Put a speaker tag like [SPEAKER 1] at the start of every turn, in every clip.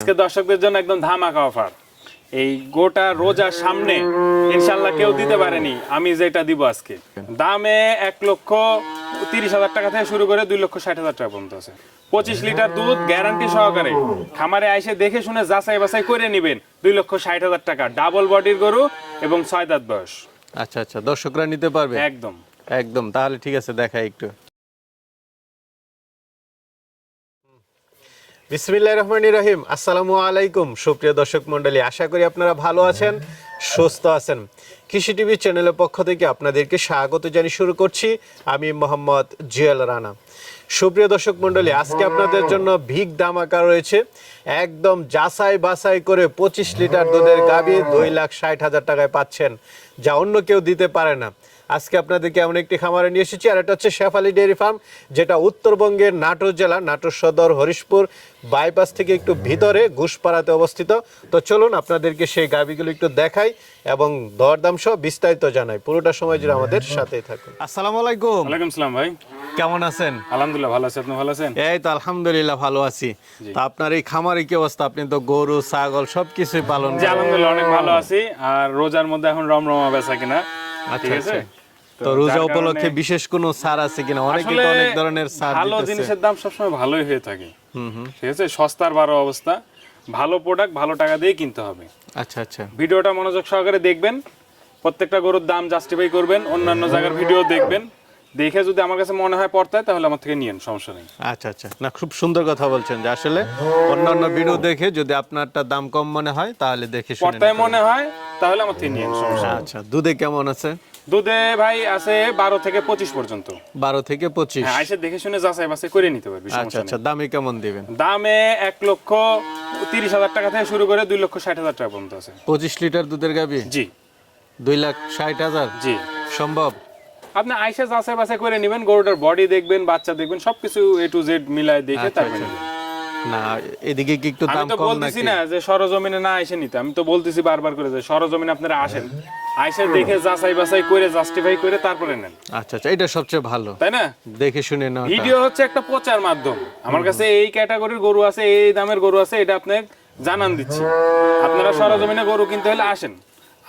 [SPEAKER 1] আজকে দর্শকদের জন্য একদম ধামাকা অফার। এই গোটা রোজার সামনে ইনশাআল্লাহ কেউ দিতে পারেনি, আমি যেটা দিব আজকে দামে 1,30,000 টাকা থেকে শুরু করে 2,60,000 টাকা পর্যন্ত আছে। 25 লিটার দুধ গ্যারান্টি সহকারে খামারে আইসে দেখে শুনে যাচাই বাছাই করে নেবেন। 2,60,000 টাকা, ডাবল বডির গরু এবং 6 দাঁত বয়স।
[SPEAKER 2] আচ্ছা আচ্ছা, দর্শকরা নিতে পারবে
[SPEAKER 1] একদম
[SPEAKER 2] একদম। তাহলে ঠিক আছে, দেখাই একটু। বিসমিল্লাহির রহমানির রহিম। আসসালামু আলাইকুম সুপ্রিয় দর্শক মণ্ডলী, আশা করি আপনারা ভালো আছেন, সুস্থ আছেন। কৃষি টিভি চ্যানেলের পক্ষ থেকে আপনাদেরকে স্বাগত জানিয়ে শুরু করছি আমি মোহাম্মদ জুয়েল রানা। সুপ্রিয় দর্শক মণ্ডলী, আজকে আপনাদের জন্য ভিগ ধামাকা রয়েছে। একদম যাচাই বাছাই করে 25 লিটার দুধের গাভী 2,60,000 টাকায় পাচ্ছেন, যা অন্য কেউ দিতে পারে না। আজকে আপনাদেরকে এমন একটি খামারে নিয়ে এসেছি, আর এটা হচ্ছে শেফালি ডেয়ারি ফার্ম, যেটা উত্তরবঙ্গের নাটোর জেলা, নাটোর সদর হরিশপুর বাইপাস থেকে একটু ভিতরে ঘুষপাড়াতে অবস্থিত। তো চলুন আপনাদেরকে সেই গাভীগুলো একটু দেখাই এবং দরদাম সহ বিস্তারিত জানাই। পুরোটা সময় জুড়ে আমাদের সাথেই থাকুন। আসসালামু আলাইকুম।
[SPEAKER 1] ওয়ালাইকুম সালাম ভাই,
[SPEAKER 2] কেমন আছেন?
[SPEAKER 1] আলহামদুলিল্লাহ ভালো আছি, আপনি ভালো আছেন?
[SPEAKER 2] এই তো আলহামদুলিল্লাহ ভালো আছি। তা আপনার এই খামারে কি অবস্থা? আপনি তো গরু ছাগল সবকিছুই পালন
[SPEAKER 1] জি আলহামদুলিল্লাহ অনেক ভালো আছি। আর রোজার মধ্যে এখন রমরমা বেচা কিনা, ঠিক
[SPEAKER 2] আচ্ছা
[SPEAKER 1] আছে।
[SPEAKER 2] তো রোজা উপলক্ষে বিশেষ কোনো ছাড় আছে কিনা? অনেকে তো অনেক ধরনের ছাড়
[SPEAKER 1] ভালো
[SPEAKER 2] দিতেছে।
[SPEAKER 1] জিনিসের দাম সবসময় ভালোই হয়ে থাকে, ঠিক আছে। সস্তার বারো অবস্থা, ভালো প্রোডাক্ট ভালো টাকা দিয়ে কিনতে হবে।
[SPEAKER 2] আচ্ছা আচ্ছা,
[SPEAKER 1] ভিডিওটা মনোযোগ সহকারে দেখবেন, প্রত্যেকটা গরুর দাম জাস্টিফাই করবেন, অন্যান্য জায়গার ভিডিও দেখবেন, দেখে যদি আমার কাছে মনে হয় পড়তায় তাহলে আমার থেকে নিয়েন, সমস্যা নেই।
[SPEAKER 2] আচ্ছা আচ্ছা, না খুব সুন্দর কথা বলছেন যে আসলে অন্যান্য ভিডিও দেখে যদি আপনারটা দাম কম মনে হয় তাহলে দেখে শুনে
[SPEAKER 1] পড়তায়
[SPEAKER 2] নিতে
[SPEAKER 1] মনে হয় তাহলে আমার থেকে নিয়েন, সমস্যা
[SPEAKER 2] হবে।
[SPEAKER 1] নেই।
[SPEAKER 2] আচ্ছা, দুধে কেমন আছে?
[SPEAKER 1] দুধে ভাই আছে 12 থেকে 25 পর্যন্ত।
[SPEAKER 2] 12 থেকে 25।
[SPEAKER 1] হ্যাঁ, আইসে দেখে শুনে যাচাই বাছাই করে নিতে পারবি,
[SPEAKER 2] আচ্ছা
[SPEAKER 1] সমস্যা
[SPEAKER 2] আচ্ছা,
[SPEAKER 1] নেই।
[SPEAKER 2] দামে কেমন দিবেন?
[SPEAKER 1] দামে 1,30,000 টাকা থেকে শুরু করে 2,60,000 টাকা পর্যন্ত আছে।
[SPEAKER 2] 25 লিটার দুধের গাভী
[SPEAKER 1] জি
[SPEAKER 2] 2,60,000
[SPEAKER 1] জি,
[SPEAKER 2] সম্ভব?
[SPEAKER 1] আপনি আইসা যাচাই বাছাই করে নেবেন, গরুটার বডি দেখবেন, বাচ্চা দেখবেন, সবকিছু A to Z মিলায় দেখে
[SPEAKER 2] আচ্ছা,
[SPEAKER 1] তারপরে
[SPEAKER 2] আচ্ছা।
[SPEAKER 1] নেবেন।
[SPEAKER 2] না এদিকে কি একটু
[SPEAKER 1] আমি
[SPEAKER 2] দাম
[SPEAKER 1] তো
[SPEAKER 2] কম
[SPEAKER 1] বলতেছি
[SPEAKER 2] নাকি?
[SPEAKER 1] না যে সরজমিনে না এসে নিতে, আমি তো বলতেছি বারবার করে যে সরজমিনে আপনারা আসেন, আইসা দেখে যাচাই বাছাই করে জাস্টিফাই করে তারপরে নেন,
[SPEAKER 2] আচ্ছা আচ্ছা, এটা সবচেয়ে ভালো,
[SPEAKER 1] তাই না?
[SPEAKER 2] দেখে শুনে নাও।
[SPEAKER 1] ভিডিও হচ্ছে একটা প্রচার মাধ্যম। আমার কাছে এই ক্যাটাগরির গরু আছে, এই দামের গরু আছে, এটা আপনাকে জানান দিচ্ছি। আপনারা সরজমিনে গরু কিনতে হলে আসেন,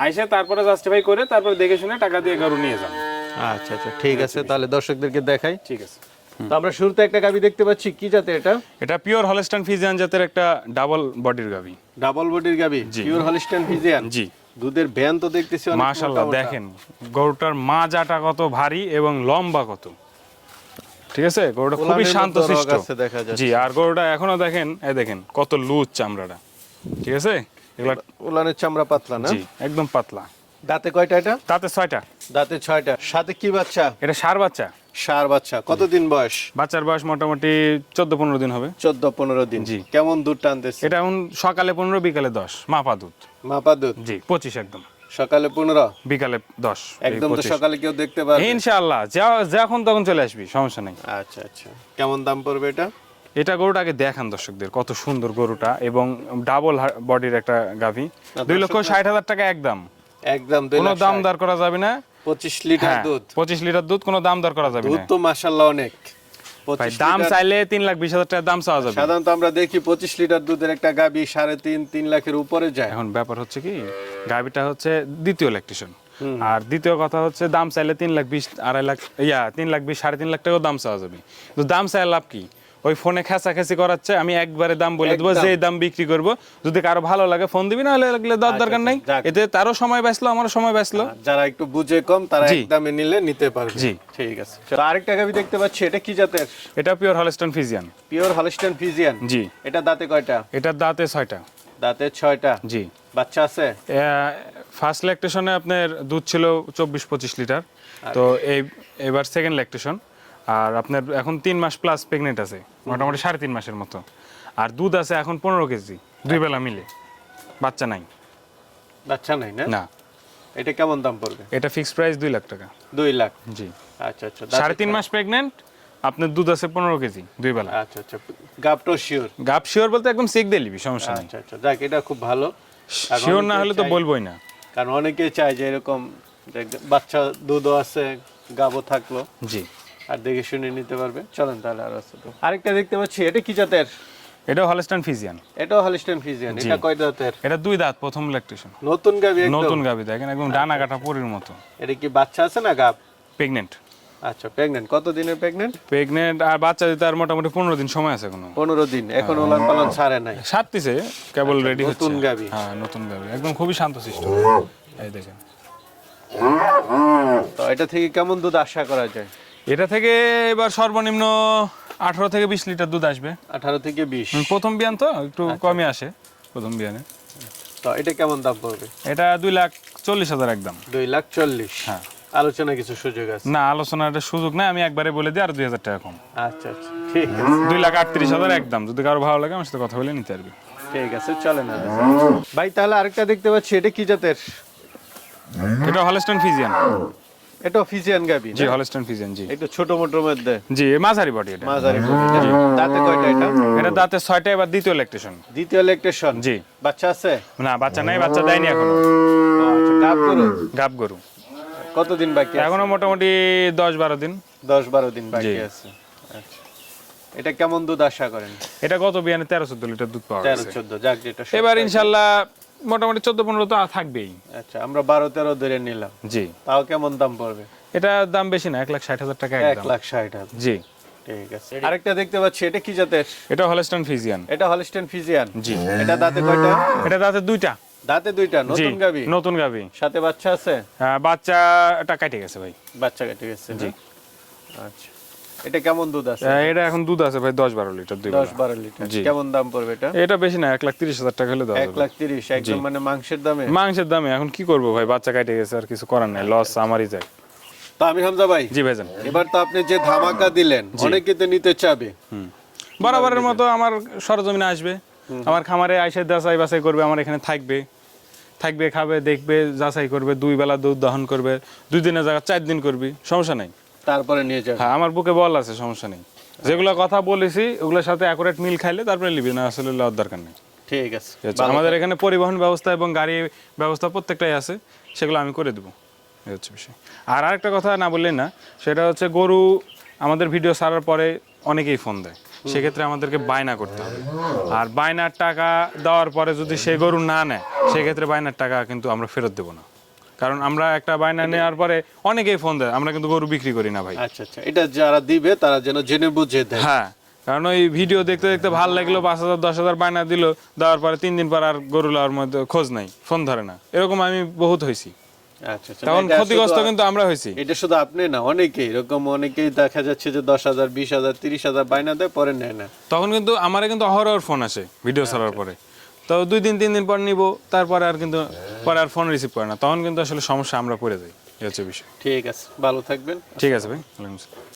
[SPEAKER 1] আইসে তারপরে জাস্টিফাই করে তারপরে দেখে শুনে টাকা দিয়ে গরু নিয়ে যান।
[SPEAKER 2] আচ্ছা আচ্ছা, ঠিক আছে, তাহলে দর্শকদেরকে দেখাই।
[SPEAKER 1] ঠিক আছে।
[SPEAKER 2] তো আমরা শুরুতে একটা গাভী দেখতে পাচ্ছি, কি জাতের এটা?
[SPEAKER 1] এটা পিওর হলস্টাইন ফ্রিজিয়ান জাতের একটা ডাবল বডির গাভী।
[SPEAKER 2] ডাবল বডির গাভী, পিওর হলিস্টাইন ফ্রিজিয়ান।
[SPEAKER 1] জি,
[SPEAKER 2] দুধের ভ্যান তো দেখতেছি অনেক
[SPEAKER 1] মাশাআল্লাহ।
[SPEAKER 2] মোটা মোটা।
[SPEAKER 1] দেখেন গরুটার মাজাটা কত ভারী এবং লম্বা কত, ঠিক আছে। গরুটা খুবই
[SPEAKER 2] উলানের
[SPEAKER 1] শান্তশিষ্ট।
[SPEAKER 2] মধ্যে রগ আছে দেখা যাচ্ছে।
[SPEAKER 1] জি, আর গরুটা এখনো দেখেন, এই দেখেন কত লুজ চামড়াটা, ঠিক আছে। এগুলা
[SPEAKER 2] উলানের চামড়া পাতলা না?
[SPEAKER 1] জি একদম পাতলা।
[SPEAKER 2] দাঁতে কয়টা এটা?
[SPEAKER 1] তাতে 6টা।
[SPEAKER 2] দাঁতে 6টা। সাথে কি বাচ্চা?
[SPEAKER 1] এটা ষাঁড় বাচ্চা।
[SPEAKER 2] ষাঁড় বাচ্চা। কতদিন বয়স?
[SPEAKER 1] বাচ্চার বয়স মোটামুটি 14-15 দিন হবে।
[SPEAKER 2] 14-15 দিন।
[SPEAKER 1] জি।
[SPEAKER 2] কেমন দুধ টানতেছে?
[SPEAKER 1] এটা এখন সকালে 15, বিকালে 10 মাপা দুধ।
[SPEAKER 2] মাপা দুধ?
[SPEAKER 1] জি 25 একদম।
[SPEAKER 2] সকালে 15,
[SPEAKER 1] বিকালে 10।
[SPEAKER 2] একদম তো সকালে কেউ দেখতে পারবে?
[SPEAKER 1] ইনশাআল্লাহ যখন তখন চলে আসবি, সমস্যা নেই।
[SPEAKER 2] আচ্ছা আচ্ছা, কেমন দাম পড়বে এটা?
[SPEAKER 1] এটা গরুটা আগে দেখান দর্শকদের, কত সুন্দর গরুটা এবং ডাবল বডির একটা গাভী। 2,60,000 টাকা একদম,
[SPEAKER 2] একদম
[SPEAKER 1] কোনো দাম দর করা যাবে না।
[SPEAKER 2] 25 লিটার
[SPEAKER 1] হ্যাঁ,
[SPEAKER 2] দুধ।
[SPEAKER 1] 25 লিটার দুধ, কোনো দাম দর করা যাবে
[SPEAKER 2] দুধ
[SPEAKER 1] না।
[SPEAKER 2] তো মাশাআল্লাহ অনেক।
[SPEAKER 1] ভাই
[SPEAKER 2] 25
[SPEAKER 1] দাম
[SPEAKER 2] লিটার।
[SPEAKER 1] চাইলে 3,20,000 টাকা দাম চাওয়া যাবে।
[SPEAKER 2] সাধারণত আমরা দেখি 25 লিটার দুধের একটা গাভী 3.5-3 লাখের উপরে যায়।
[SPEAKER 1] এখন ব্যাপার হচ্ছে কি, গাভীটা হচ্ছে দ্বিতীয় ল্যাকটেশন, আর দ্বিতীয় কথা হচ্ছে দাম চাইলে 3,20,000, 2.5 লাখ, 3,20,000, 3.5 লাখ টাকাও দাম চাওয়া যাবে। তো দাম চাই লাভ কি? ওই ফোনে খেঁচাখেঁচি করাচ্ছে, আমি একবারে দাম বলে দেবো, যে দাম বিক্রি করব, যদি কারো ভালো লাগে ফোন দিবি, না হলে লাগলে দরকার নাই।
[SPEAKER 2] যাক।
[SPEAKER 1] এতে তারও সময় বাঁচলো, আমারও সময় বাঁচলো।
[SPEAKER 2] যারা একটু বুঝে কম তারা
[SPEAKER 1] জি।
[SPEAKER 2] একদমে নিলে নিতে পারবে।
[SPEAKER 1] জি।
[SPEAKER 2] ঠিক আছে। তো আরেকটা গাভী দেখতে পাচ্ছি, এটা কি জাতের?
[SPEAKER 1] এটা pure Holstein Friesian.
[SPEAKER 2] Pure Holstein Friesian.
[SPEAKER 1] জি।
[SPEAKER 2] এটা দাঁতে কয়টা?
[SPEAKER 1] এটার দাঁতে 6টা।
[SPEAKER 2] দাঁতে 6টা।
[SPEAKER 1] জি।
[SPEAKER 2] বাচ্চা আছে?
[SPEAKER 1] ফার্স্ট ল্যাকটেশনে আপনার দুধ ছিল 24-25 লিটার, তো এবার সেকেন্ড ল্যাকটেশন। আর আপনার এখন 3 মাস প্লাস প্রেগনেন্ট আছে, মোটামুটি 3.5 মাসের মতো। আর দুধ আছে এখন 15 কেজি, 2 বেলা মিলে। বাচ্চা নাই।
[SPEAKER 2] বাচ্চা নাই না?
[SPEAKER 1] না।
[SPEAKER 2] এটা কেমন দাম পড়বে?
[SPEAKER 1] এটা ফিক্সড প্রাইস 2 লাখ টাকা।
[SPEAKER 2] 2 লাখ।
[SPEAKER 1] জি।
[SPEAKER 2] আচ্ছা আচ্ছা।
[SPEAKER 1] 3.5 মাস প্রেগনেন্ট, আপনার দুধ আছে 15 কেজি, 2 বেলা।
[SPEAKER 2] আচ্ছা আচ্ছা, গাবটো শিওর?
[SPEAKER 1] গাপ শিওর বলতে একদম চেক দিয়ে নিবি, সমস্যা নেই।
[SPEAKER 2] আচ্ছা আচ্ছা, যাক এটা খুব ভালো। কারণ
[SPEAKER 1] শিওর না
[SPEAKER 2] অনেকেই
[SPEAKER 1] হলে তো
[SPEAKER 2] চায়-
[SPEAKER 1] বলবোই না।
[SPEAKER 2] কারণ অনেকেই চায় যে এরকম যে বাচ্চা দুধও আছে, গাবও থাকলো,
[SPEAKER 1] জি।
[SPEAKER 2] আর দেখে শুনে নিতে পারবে। চলেন তাহলে আর আছে তো। আরেকটা দেখতে পাচ্ছি, এটা কি জাতের?
[SPEAKER 1] এটাও হলস্টাইন ফিজিয়ান।
[SPEAKER 2] এটাও হলিস্টাইন ফিজিয়ান। এটা কয় দাঁতের?
[SPEAKER 1] এটা 2 দাঁত, প্রথম ল্যাকটেশন।
[SPEAKER 2] নতুন গাবি একদম?
[SPEAKER 1] নতুন গাবি, দেখেন একদম ডানা কাটা পরির মতো।
[SPEAKER 2] এটা কি বাচ্চা আছে না গাব?
[SPEAKER 1] প্রেগনেন্ট।
[SPEAKER 2] আচ্ছা, প্রেগন্যান্ট। কত দিনের প্রেগন্যান্ট?
[SPEAKER 1] প্রেগনেন্ট আর বাচ্চা দিতে আর মোটামুটি 15 দিন সময় আছে এখনো।
[SPEAKER 2] 15 দিন। এখন ওলান পালন ছাড়ে নাই?
[SPEAKER 1] সাতটিছে, কেবল রেডি হচ্ছে।
[SPEAKER 2] নতুন গাবি?
[SPEAKER 1] হ্যাঁ, নতুন গাবি, একদম খুবই শান্তশিষ্ট। এই দেখেন।
[SPEAKER 2] তো এটা থেকে কেমন দুধ আশা করা যায়?
[SPEAKER 1] এটা থেকে এবার সর্বনিম্ন 18 থেকে 20 লিটার দুধ আসবে।
[SPEAKER 2] 18 থেকে 20?
[SPEAKER 1] প্রথম বিয়ান তো একটু কমই আসে প্রথম বিয়ানে।
[SPEAKER 2] তো এটা কেমন দাম পড়বে?
[SPEAKER 1] এটা 2,40,000 একদম।
[SPEAKER 2] 2,40,000?
[SPEAKER 1] হ্যাঁ।
[SPEAKER 2] আলোচনা কিছু সুযোগ আছে?
[SPEAKER 1] না, আলোচনার সুযোগ নাই, আমি একবারে বলে দিই আর 2,000 টাকা কম।
[SPEAKER 2] আচ্ছা আচ্ছা, ঠিক আছে।
[SPEAKER 1] 2,38,000 একদম। যদি কারো ভালো লাগে আমার সাথে কথা বলে নিতে পারবি।
[SPEAKER 2] ঠিক আছে, চলে না ভাই। তাহলে আরেকটা দেখতে পাচ্ছি, এটা কি জাতের?
[SPEAKER 1] এটা হলস্টাইন ফিজিয়ান।
[SPEAKER 2] এটা ফিজিয়ান গাবি?
[SPEAKER 1] জি, হলস্টাইন ফিজিয়ান। জি,
[SPEAKER 2] একটু ছোট মোটোর মধ্যে?
[SPEAKER 1] জি, মাঝারি বডি এটা।
[SPEAKER 2] মাঝারি বডি। দাঁতে কয়টা এটা?
[SPEAKER 1] এটা দাঁতে 6টা, এবার দ্বিতীয় ল্যাকটেশন।
[SPEAKER 2] দ্বিতীয় ল্যাকটেশন?
[SPEAKER 1] জি।
[SPEAKER 2] বাচ্চা আছে?
[SPEAKER 1] না, বাচ্চা নাই, বাচ্চা দেয়নি এখনো।
[SPEAKER 2] আচ্ছা, গাব গরু?
[SPEAKER 1] গাব গরু।
[SPEAKER 2] কতদিন বাকি আছে?
[SPEAKER 1] এখনো মোটামুটি 10-12 দিন।
[SPEAKER 2] 10-12 দিন বাকি
[SPEAKER 1] জি।
[SPEAKER 2] আছে। আচ্ছা, এটা কেমন দুধ আশা করেন?
[SPEAKER 1] এটা গত বিয়ানে 13-14 লিটার দুধ পাওয়া গেছে।
[SPEAKER 2] 13-14? যাক, যেটা সব।
[SPEAKER 1] এবার ইনশাআল্লাহ মোটামুটি 14-15 তো থাকবেই।
[SPEAKER 2] আচ্ছা, আমরা 12-13 ধরে নিলাম।
[SPEAKER 1] জি।
[SPEAKER 2] তাও কেমন দাম পড়বে?
[SPEAKER 1] এটা দাম বেশি না, 1,60,000 টাকা একদম।
[SPEAKER 2] 1,60,000?
[SPEAKER 1] জি।
[SPEAKER 2] ঠিক আছে। আরেকটা দেখতে পাচ্ছি, এটা কি জাতের?
[SPEAKER 1] এটা হলস্টাইন ফিজিয়ান।
[SPEAKER 2] এটা হলিস্টাইন ফিজিয়ান?
[SPEAKER 1] জি।
[SPEAKER 2] এটা দাঁতে কয়টা?
[SPEAKER 1] এটা দাঁতে 2টা।
[SPEAKER 2] দাঁতে 2টা?
[SPEAKER 1] জি,
[SPEAKER 2] নতুন গাবি?
[SPEAKER 1] নতুন গাবি।
[SPEAKER 2] সাথে বাচ্চা আছে?
[SPEAKER 1] বাচ্চাটা কেটে গেছে ভাই।
[SPEAKER 2] বাচ্চা কেটে গেছে?
[SPEAKER 1] জি।
[SPEAKER 2] আচ্ছা, এটা কেমন দুধ আছে?
[SPEAKER 1] এটা এখন দুধ আছে ভাই 10-12 লিটার।
[SPEAKER 2] 10-12 লিটার?
[SPEAKER 1] জি।
[SPEAKER 2] কেমন দাম পড়বে এটা?
[SPEAKER 1] এটা বেশি না, 1,30,000 টাকা হলে দেওয়া যাবে।
[SPEAKER 2] 1,30,000? একদম মানে মাংসের দামে?
[SPEAKER 1] মাংসের দামে এখন কি করবো ভাই, বাচ্চা কেটে গেছে, আর কিছু করার নাই, লস আমারই যায়।
[SPEAKER 2] তো আমির হামজা ভাই,
[SPEAKER 1] জি ভাইজান।
[SPEAKER 2] এবার তো আপনি যে ধামাকা দিলেন, অনেকে তো নিতে চাবে।
[SPEAKER 1] বরাবরের মতো আমার সরজমিনে আসবে, আমার খামারে আইসে যাচাই বাছাই করবে, আমার এখানে থাকবে, খাবে, দেখবে, যাচাই করবে, 2 বেলা দুধ দহন করবে, 2 দিনের জায়গা 4 দিন করবি, সমস্যা নাই।
[SPEAKER 2] তারপরে নিয়ে যাবে?
[SPEAKER 1] হ্যাঁ, আমার বুকে বল আছে, সমস্যা নেই। যেগুলো কথা বলেছি ওগুলোর সাথে অ্যাকুরেট মিল খাইলে তারপরে নিবি, না আসলে লওয়ার দরকার নেই।
[SPEAKER 2] ঠিক আছে।
[SPEAKER 1] আমাদের এখানে পরিবহন ব্যবস্থা এবং গাড়ি ব্যবস্থা প্রত্যেকটাই আছে, সেগুলো আমি করে দেবো, এই হচ্ছে বিষয়। আর আরেকটা কথা না বললেই না, সেটা হচ্ছে গরু আমাদের ভিডিও ছাড়ার পরে অনেকেই ফোন দেয়, সেক্ষেত্রে আমাদেরকে বায়না করতে হবে। আর বায়নার টাকা দেওয়ার পরে যদি সেই গরু না নেয়, সেক্ষেত্রে বায়নার টাকা কিন্তু আমরা ফেরত দেবো না। কারণ আমরা একটা বায়না নেওয়ার পরে অনেকেই ফোন দেয়, আমরা কিন্তু গরু বিক্রি করি না ভাই।
[SPEAKER 2] আচ্ছা আচ্ছা, এটা যারা দিবে তারা যেন জেনে বুঝে দেয়।
[SPEAKER 1] হ্যাঁ, কারণ ওই ভিডিও দেখতে দেখতে ভালো লাগলো, 5,000-10,000 বায়না দিল, দেওয়ার পরে 3 দিন পর আর গরু লওয়ার মধ্যে খোঁজ নাই, ফোন ধরে না, এরকম আমি বহুত হয়েছি।
[SPEAKER 2] আচ্ছা আচ্ছা,
[SPEAKER 1] তখন
[SPEAKER 2] এটা
[SPEAKER 1] ক্ষতিগ্রস্ত
[SPEAKER 2] শুধু-
[SPEAKER 1] কিন্তু আমরা হয়েছি।
[SPEAKER 2] এটা শুধু আপনি না, অনেকেই এরকম, অনেকেই দেখা যাচ্ছে যে 10,000, 20,000, 30,000 বায়না দেয়, পরে নেয় না।
[SPEAKER 1] তখন কিন্তু আমারে কিন্তু অহরহর ফোন আসে ভিডিও ছাড়ার পরে, তো 2 দিন 3 দিন পর নিব, তারপরে আর কিন্তু পরে আর ফোন রিসিভ করে না, তখন কিন্তু আসলে সমস্যা আমরা পড়ে যাই, এই হচ্ছে বিষয়।
[SPEAKER 2] ঠিক আছে, ভালো থাকবেন।
[SPEAKER 1] ঠিক আছে ভাই, ওয়ালাইকুম আসসালাম।